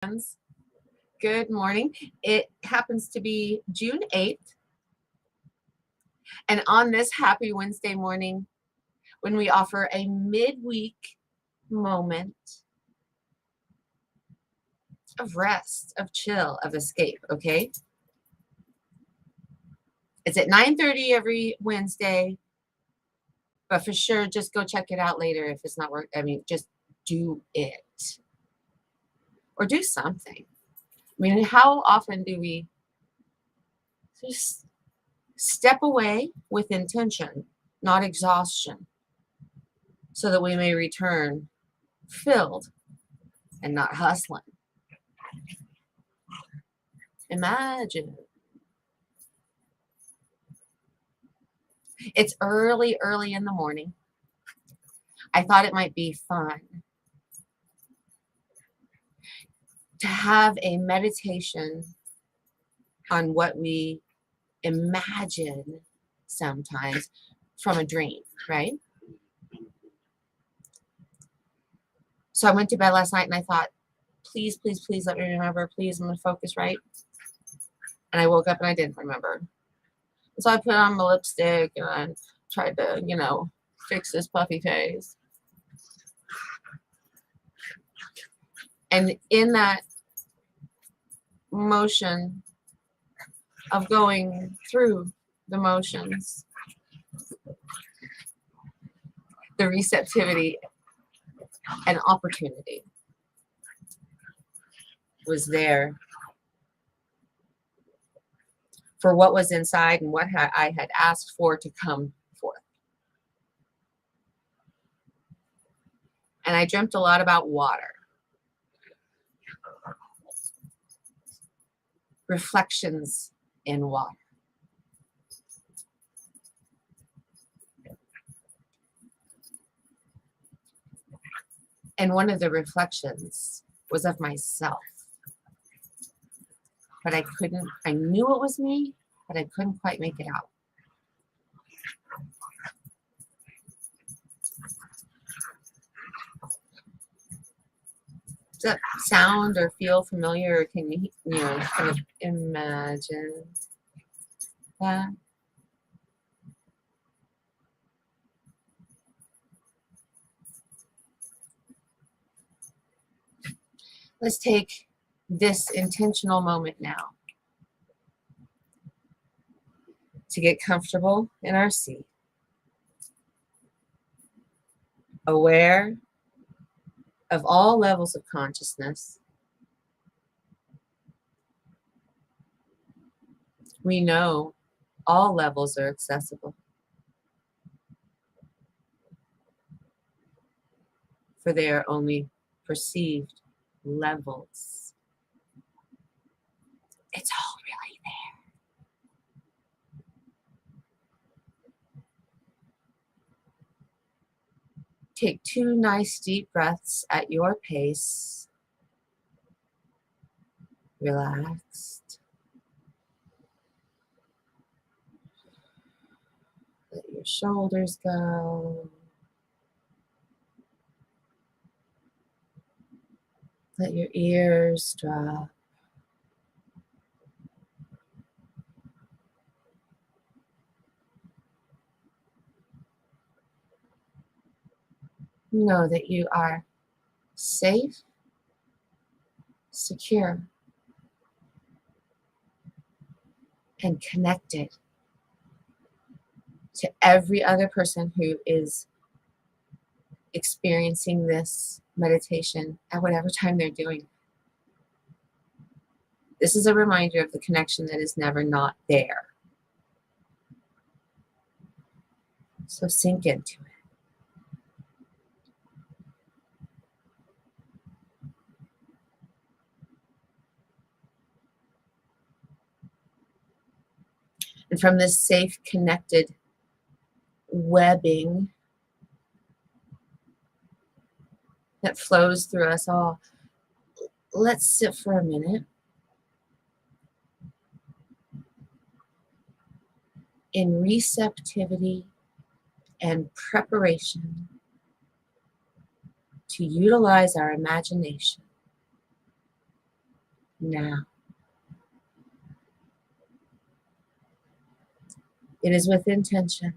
Friends, good morning. It happens to be June 8th, and on this happy Wednesday morning, when we offer a midweek moment of rest, of chill, of escape, okay? It's at 9:30 every Wednesday, but for sure, just go check it out later if it's not working. I mean, just do it or do something. I mean, how often do we just step away with intention, not exhaustion, so that we may return filled and not hustling? Imagine. It's early in the morning. I thought it might be fun to have a meditation on what we imagine sometimes from a dream, right? So I went to bed last night and I thought, please, please, please let me remember. Please, I'm going to focus right. And I woke up and I didn't remember. So I put on my lipstick and I tried to, fix this puffy face. And in that motion of going through the motions, the receptivity and opportunity was there for what was inside and what I had asked for to come forth. And I dreamt a lot about water. Reflections in water. And one of the reflections was of myself. But I knew it was me, but I couldn't quite make it out. Does that sound or feel familiar? Or can you kind of imagine that? Let's take this intentional moment now to get comfortable in our seat, aware of all levels of consciousness. We know all levels are accessible, for they are only perceived levels. It's all really there. Take 2 nice deep breaths at your pace. Relaxed. Let your shoulders go. Let your ears drop. Know that you are safe, secure, and connected to every other person who is experiencing this meditation at whatever time they're doing. This is a reminder of the connection that is never not there. So sink into it. And from this safe, connected webbing that flows through us all, let's sit for a minute in receptivity and preparation to utilize our imagination now. It is with intention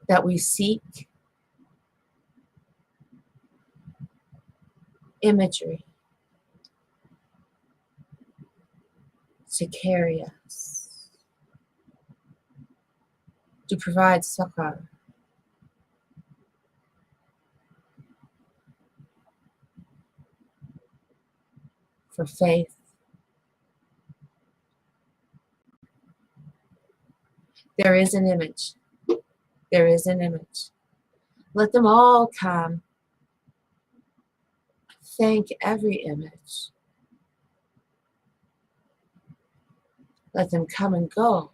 that we seek imagery to carry us, to provide succor, for faith. There is an image. There is an image. Let them all come. Thank every image. Let them come and go.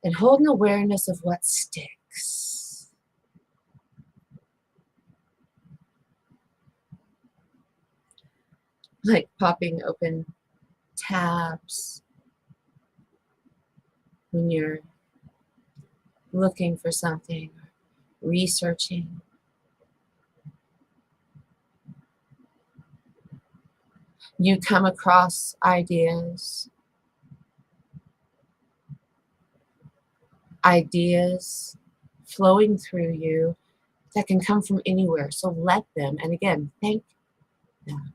And hold an awareness of what sticks. Like popping open tabs when you're looking for something, researching. You come across ideas flowing through you that can come from anywhere. So let them, and again, thank them.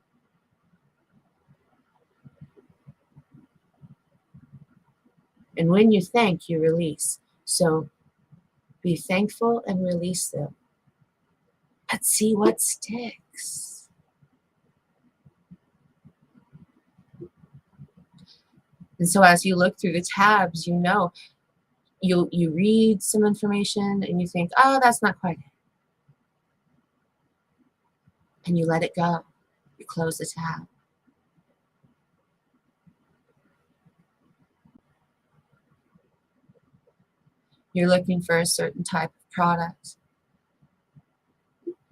And when you thank, you release. So be thankful and release them. But see what sticks. And so as you look through the tabs, you know, you read some information and you think, oh, that's not quite it. And you let it go. You close the tab. You're looking for a certain type of product.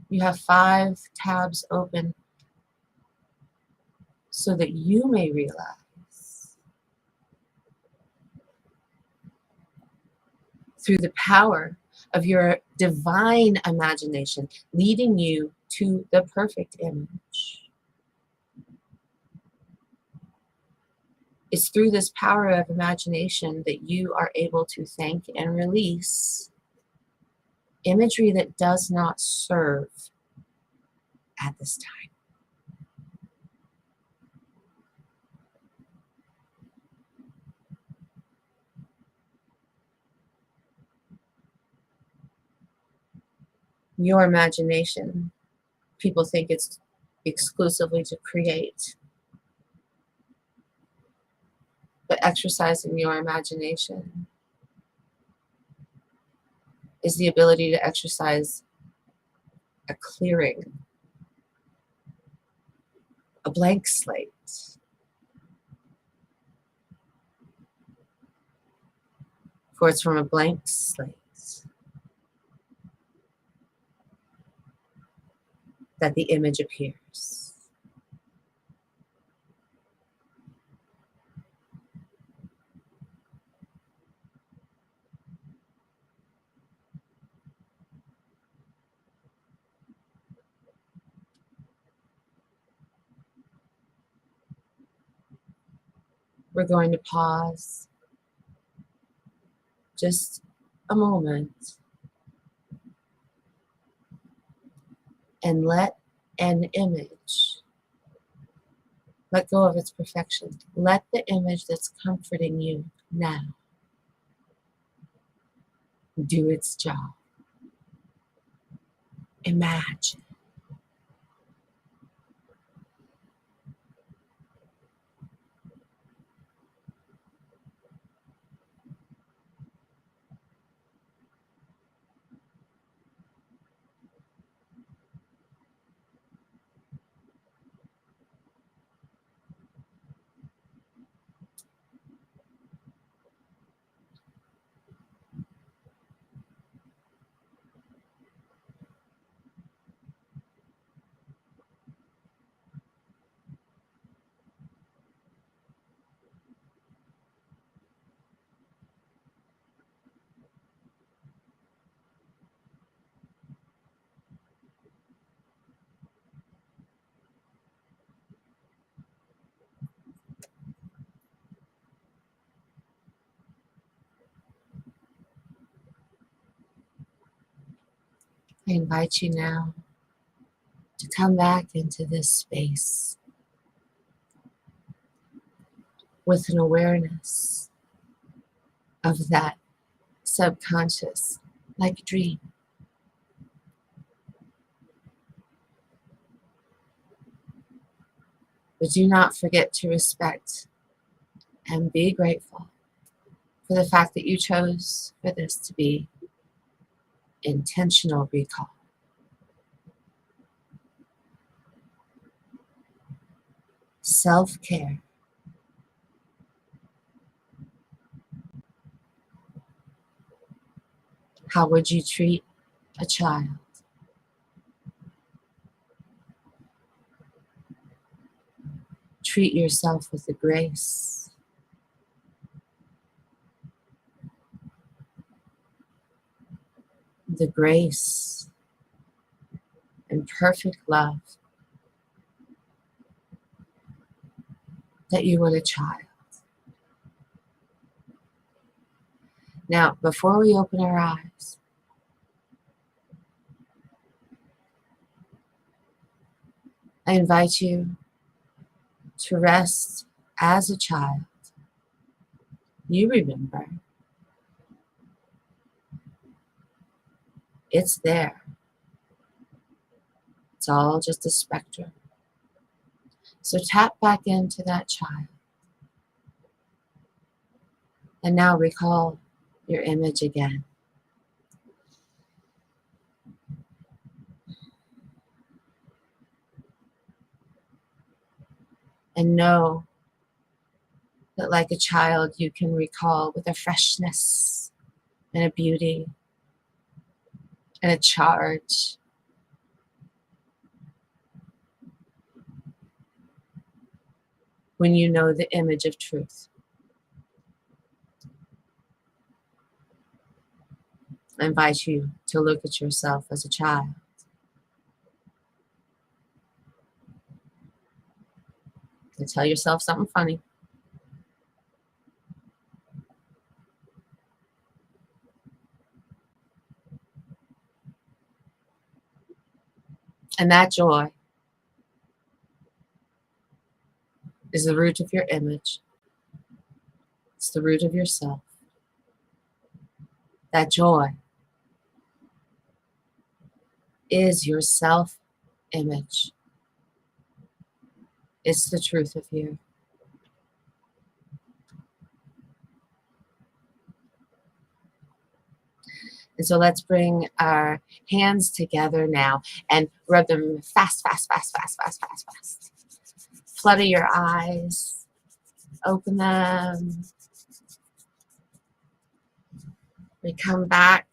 You have 5 tabs open so that you may realize through the power of your divine imagination leading you to the perfect image. It's through this power of imagination that you are able to thank and release imagery that does not serve at this time. Your imagination, people think it's exclusively to create. But exercising your imagination is the ability to exercise a clearing, a blank slate. For it's from a blank slate that the image appears. We're going to pause just a moment and let an image let go of its perfection. Let the image that's comforting you now do its job. Imagine. I invite you now to come back into this space with an awareness of that subconscious, like a dream. But do not forget to respect and be grateful for the fact that you chose for this to be intentional recall. Self-care. How would you treat a child? Treat yourself with the grace. The grace and perfect love that you would a child. Now, before we open our eyes, I invite you to rest as a child. You remember, it's there. It's all just a spectrum. So tap back into that child. And now recall your image again. And know that like a child, you can recall with a freshness and a beauty and a charge. When you know the image of truth. I invite you to look at yourself as a child. And tell yourself something funny. And that joy is the root of your image. It's the root of yourself. That joy is your self-image. It's the truth of you. And so let's bring our hands together now and rub them fast, fast, fast, fast, fast, fast, fast. Flutter your eyes. Open them. We come back,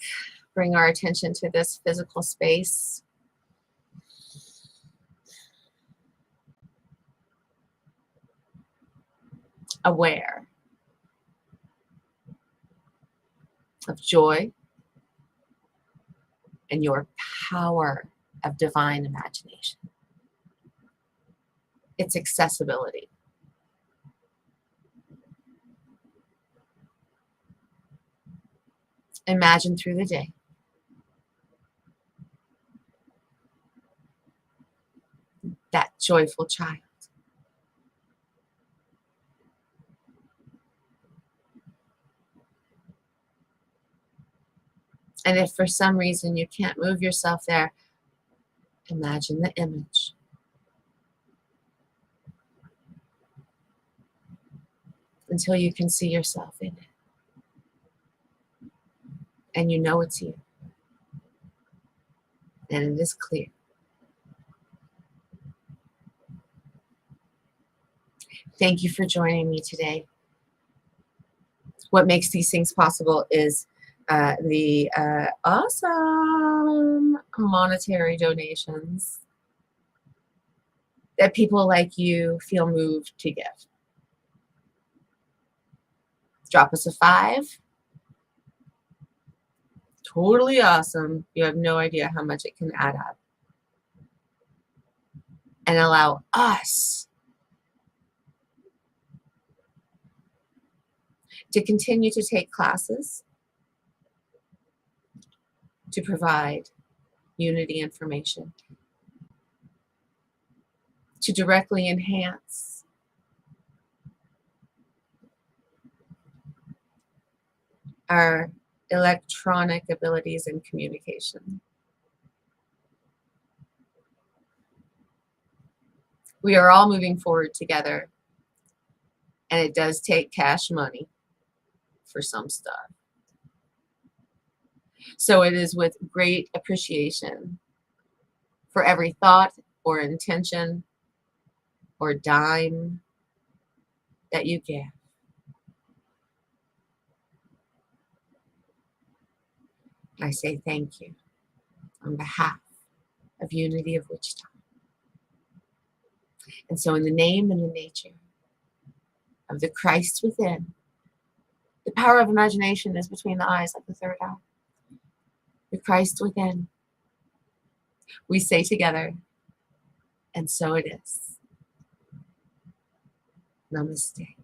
bring our attention to this physical space. Aware of joy and your power of divine imagination. Its accessibility. Imagine through the day. That joyful child. And if for some reason you can't move yourself there, imagine the image. Until you can see yourself in it. And you know it's you. And it is clear. Thank you for joining me today. What makes these things possible is the awesome monetary donations that people like you feel moved to give. Drop us a $5. Totally awesome. You have no idea how much it can add up. And allow us to continue to take classes, to provide unity information to directly enhance our electronic abilities in communication. We are all moving forward together, and it does take cash money for some stuff. So it is with great appreciation for every thought or intention or dime that you give. I say thank you on behalf of Unity of Wichita. And so in the name and the nature of the Christ within, the power of imagination is between the eyes like the third eye. The Christ within, we say together, and so it is. Namaste.